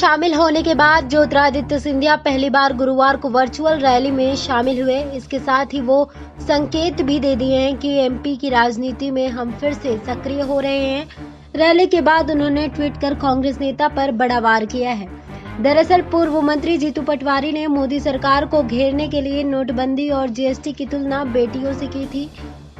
शामिल होने के बाद ज्योतिरादित्य सिंधिया पहली बार गुरुवार को वर्चुअल रैली में शामिल हुए। इसके साथ ही वो संकेत भी दे दिए हैं कि एमपी की राजनीति में हम फिर से सक्रिय हो रहे हैं। रैली के बाद उन्होंने ट्वीट कर कांग्रेस नेता पर बड़ा वार किया है। दरअसल पूर्व मंत्री जीतू पटवारी ने मोदी सरकार को घेरने के लिए नोटबंदी और जीएसटी की तुलना बेटियों से की थी।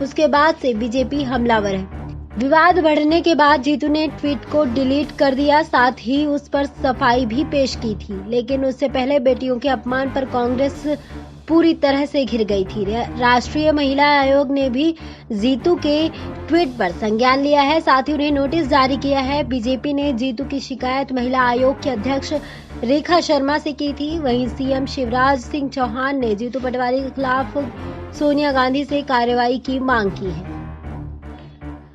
उसके बाद से बीजेपी हमलावर है। विवाद बढ़ने के बाद जीतू ने ट्वीट को डिलीट कर दिया, साथ ही उस पर सफाई भी पेश की थी। लेकिन उससे पहले बेटियों के अपमान पर कांग्रेस पूरी तरह से घिर गई थी। राष्ट्रीय महिला आयोग ने भी जीतू के ट्वीट पर संज्ञान लिया है, साथ ही उन्हें नोटिस जारी किया है। बीजेपी ने जीतू की शिकायत महिला आयोग के अध्यक्ष रेखा शर्मा से की थी। वहीं सीएम शिवराज सिंह चौहान ने जीतू पटवारी के खिलाफ सोनिया गांधी से कार्रवाई की मांग की है।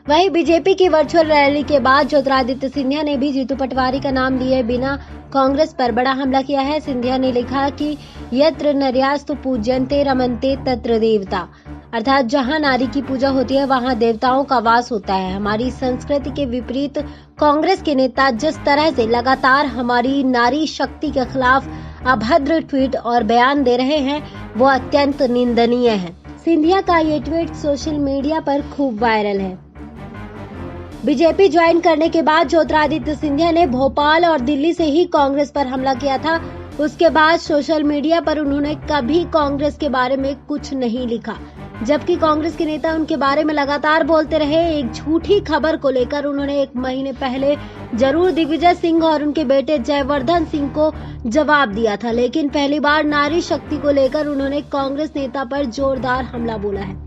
वहीं बीजेपी की वर्चुअल रैली के बाद ज्योतिरादित्य सिंधिया ने भी जीतू पटवारी का नाम लिए बिना कांग्रेस पर बड़ा हमला किया है। सिंधिया ने लिखा कि यत्र नर्यास्तु पूज्यन्ते रमन्ते तत्र देवता, अर्थात जहां नारी की पूजा होती है वहां देवताओं का वास होता है। हमारी संस्कृति के विपरीत कांग्रेस के नेता जिस तरह से लगातार हमारी नारी शक्ति के खिलाफ अभद्र ट्वीट और बयान दे रहे हैं वो अत्यंत निंदनीय है। सिंधिया का ये ट्वीट सोशल मीडिया पर खूब वायरल है। बीजेपी ज्वाइन करने के बाद ज्योतिरादित्य सिंधिया ने भोपाल और दिल्ली से ही कांग्रेस पर हमला किया था। उसके बाद सोशल मीडिया पर उन्होंने कभी कांग्रेस के बारे में कुछ नहीं लिखा, जबकि कांग्रेस के नेता उनके बारे में लगातार बोलते रहे। एक झूठी खबर को लेकर उन्होंने 1 महीने पहले जरूर दिग्विजय सिंह और उनके बेटे जयवर्धन सिंह को जवाब दिया था, लेकिन पहली बार नारी शक्ति को लेकर उन्होंने कांग्रेस नेता पर जोरदार हमला बोला है।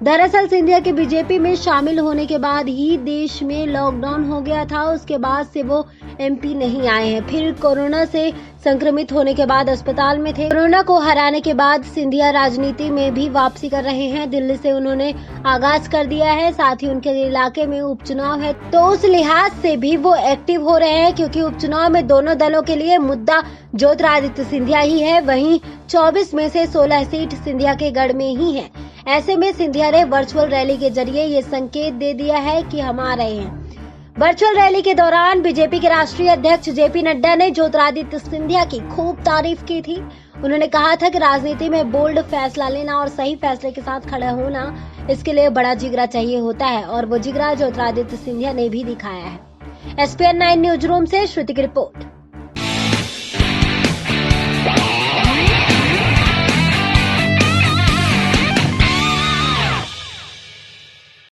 दरअसल सिंधिया के बीजेपी में शामिल होने के बाद ही देश में लॉकडाउन हो गया था। उसके बाद से वो एमपी नहीं आए हैं। फिर कोरोना से संक्रमित होने के बाद अस्पताल में थे। कोरोना को हराने के बाद सिंधिया राजनीति में भी वापसी कर रहे हैं। दिल्ली से उन्होंने आगाज कर दिया है, साथ ही उनके इलाके में उपचुनाव है, तो उस लिहाज से भी वो एक्टिव हो रहे हैं, क्योंकि उपचुनाव में दोनों दलों के लिए मुद्दा ज्योतिरादित्य सिंधिया ही है। वहीं 24 में से 16 सीट सिंधिया के गढ़ में ही है। ऐसे में सिंधिया ने वर्चुअल रैली के जरिए ये संकेत दे दिया है कि हम आ रहे हैं। वर्चुअल रैली के दौरान बीजेपी के राष्ट्रीय अध्यक्ष जेपी नड्डा ने ज्योतिरादित्य सिंधिया की खूब तारीफ की थी। उन्होंने कहा था कि राजनीति में बोल्ड फैसला लेना और सही फैसले के साथ खड़ा होना, इसके लिए बड़ा जिगरा चाहिए होता है, और वो जिगरा ज्योतिरादित्य सिंधिया ने भी दिखाया है। SPN 9 न्यूज रूम से श्रुति की रिपोर्ट।